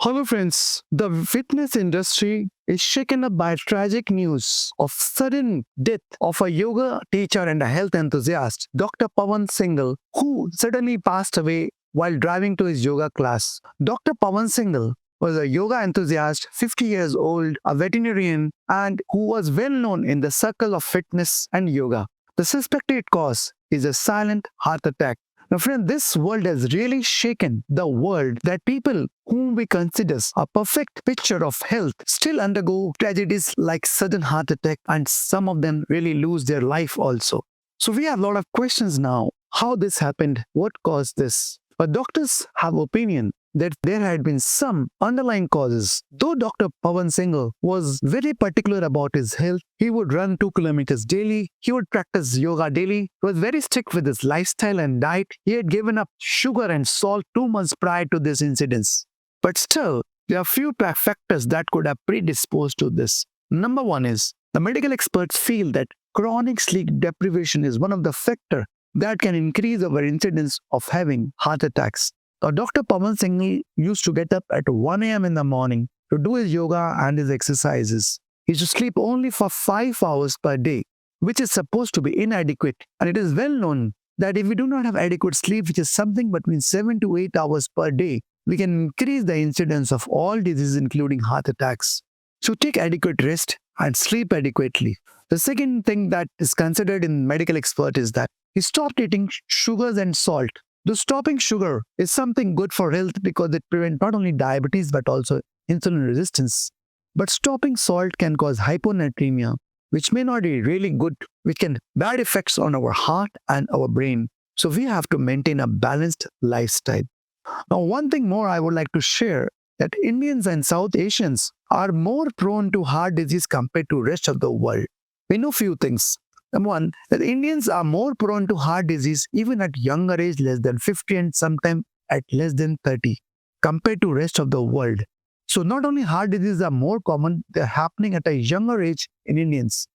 Hello friends, the fitness industry is shaken up by tragic news of sudden death of a yoga teacher and a health enthusiast, Dr. Pawan Singhal, who suddenly passed away while driving to his yoga class. Dr. Pawan Singhal was a yoga enthusiast, 50 years old, a veterinarian, and who was well known in the circle of fitness and yoga. The suspected cause is a silent heart attack. Now, friend, this world has really shaken the world that people whom we consider a perfect picture of health still undergo tragedies like sudden heart attack, and some of them really lose their life also. So we have a lot of questions now. How this happened? What caused this? But doctors have opinion that there had been some underlying causes. Though Dr. Pawan Singhal was very particular about his health, he would run 2 kilometers daily, he would practice yoga daily, he was very strict with his lifestyle and diet. He had given up sugar and salt 2 months prior to this incident. But still, there are few factors that could have predisposed to this. Number one is, the medical experts feel that chronic sleep deprivation is one of the factors that can increase our incidence of having heart attacks. Now, Dr. Pawan Singhal used to get up at 1 a.m. in the morning to do his yoga and his exercises. He used to sleep only for 5 hours per day, which is supposed to be inadequate. And it is well known that if we do not have adequate sleep, which is something between 7 to 8 hours per day, we can increase the incidence of all diseases, including heart attacks. So take adequate rest and sleep adequately. The second thing that is considered in medical expert is that he stopped eating sugars and salt. Though stopping sugar is something good for health because it prevents not only diabetes but also insulin resistance. But stopping salt can cause hyponatremia, which may not be really good, which can have bad effects on our heart and our brain. So we have to maintain a balanced lifestyle. Now, one thing more I would like to share that Indians and South Asians are more prone to heart disease compared to rest of the world. We know few things. Number one, that Indians are more prone to heart disease even at younger age, less than 50 and sometimes at less than 30 compared to rest of the world. So not only heart diseases are more common, they're happening at a younger age in Indians.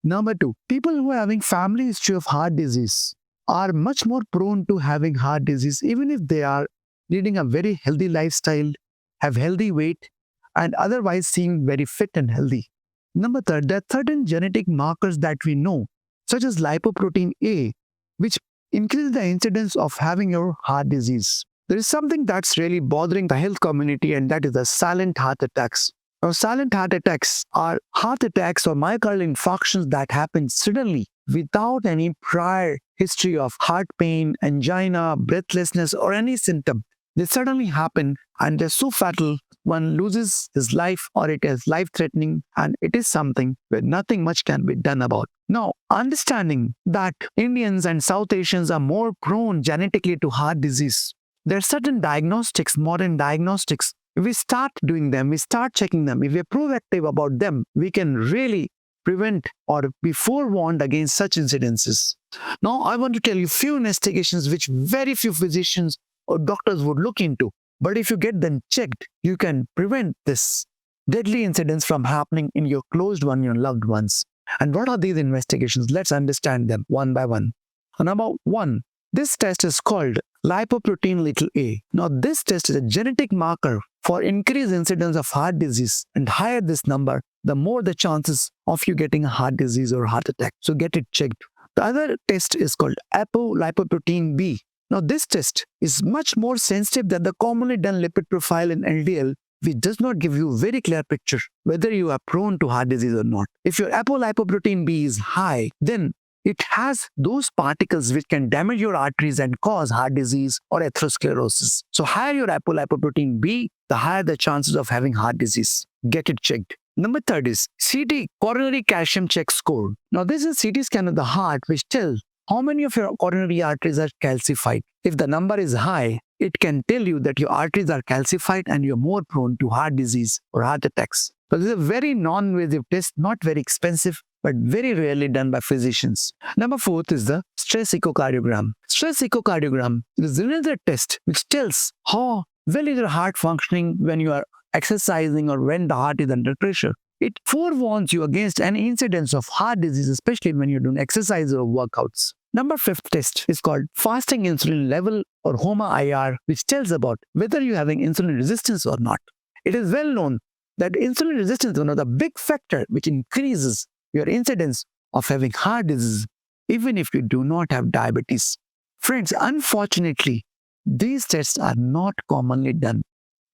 Number two, people who are having family history of heart disease are much more prone to having heart disease even if they are leading a very healthy lifestyle, have healthy weight, and otherwise seem very fit and healthy. Number third, there are certain genetic markers that we know, such as lipoprotein A, which increase the incidence of having your heart disease. There is something that's really bothering the health community, and that is the silent heart attacks. Now, silent heart attacks are heart attacks or myocardial infarctions that happen suddenly without any prior history of heart pain, angina, breathlessness, or any symptom. They suddenly happen and they're so fatal, one loses his life or it is life-threatening, and it is something where nothing much can be done about. Now, understanding that Indians and South Asians are more prone genetically to heart disease, there are certain diagnostics, modern diagnostics. If we start doing them, we start checking them, if we're proactive about them, we can really prevent or be forewarned against such incidences. Now, I want to tell you few investigations which very few physicians or doctors would look into. But if you get them checked, you can prevent this deadly incidents from happening in your closed one, your loved ones. And what are these investigations? Let's understand them one by one. Number one, this test is called lipoprotein little a. Now, this test is a genetic marker for increased incidence of heart disease, and higher this number, the more the chances of you getting a heart disease or heart attack. So get it checked. The other test is called apolipoprotein B. Now, this test is much more sensitive than the commonly done lipid profile in LDL, which does not give you a very clear picture whether you are prone to heart disease or not. If your apolipoprotein B is high, then it has those particles which can damage your arteries and cause heart disease or atherosclerosis. So higher your apolipoprotein B, the higher the chances of having heart disease. Get it checked. Number third is CT, coronary calcium check score. Now, this is CT scan of the heart which tells how many of your coronary arteries are calcified. If the number is high, it can tell you that your arteries are calcified and you're more prone to heart disease or heart attacks. So this is a very non-invasive test, not very expensive, but very rarely done by physicians. Number fourth is the stress echocardiogram. Stress echocardiogram is another test which tells how well is your heart functioning when you are exercising or when the heart is under pressure. It forewarns you against any incidence of heart disease, especially when you're doing exercise or workouts. Number fifth test is called fasting insulin level or HOMA-IR, which tells about whether you're having insulin resistance or not. It is well known that insulin resistance is one of the big factors which increases your incidence of having heart disease, even if you do not have diabetes. Friends, unfortunately, these tests are not commonly done.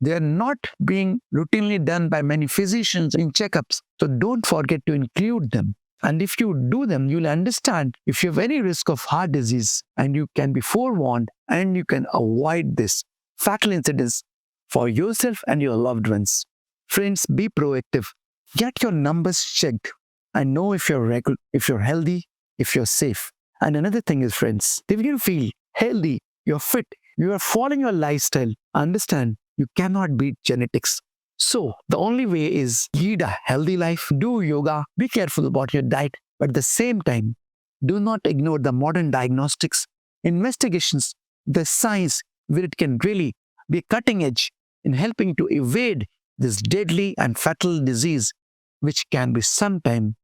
They are not being routinely done by many physicians in checkups. So don't forget to include them. And if you do them, you'll understand if you have any risk of heart disease, and you can be forewarned and you can avoid this fatal incidents for yourself and your loved ones. Friends, be proactive. Get your numbers checked and know if if you're healthy, if you're safe. And another thing is, friends, if you feel healthy, you're fit, you are following your lifestyle, understand you cannot beat genetics. So the only way is lead a healthy life, do yoga, be careful about your diet, but at the same time, do not ignore the modern diagnostics, investigations, the science where it can really be cutting edge in helping to evade this deadly and fatal disease, which can be sometimes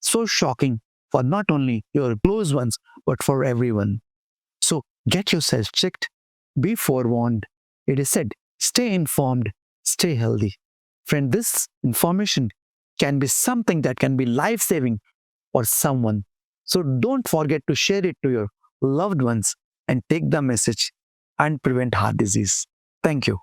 so shocking for not only your close ones, but for everyone. So get yourself checked, be forewarned. It is said, stay informed, stay healthy. Friend, this information can be something that can be life saving for someone. So don't forget to share it to your loved ones and take the message and prevent heart disease. Thank you.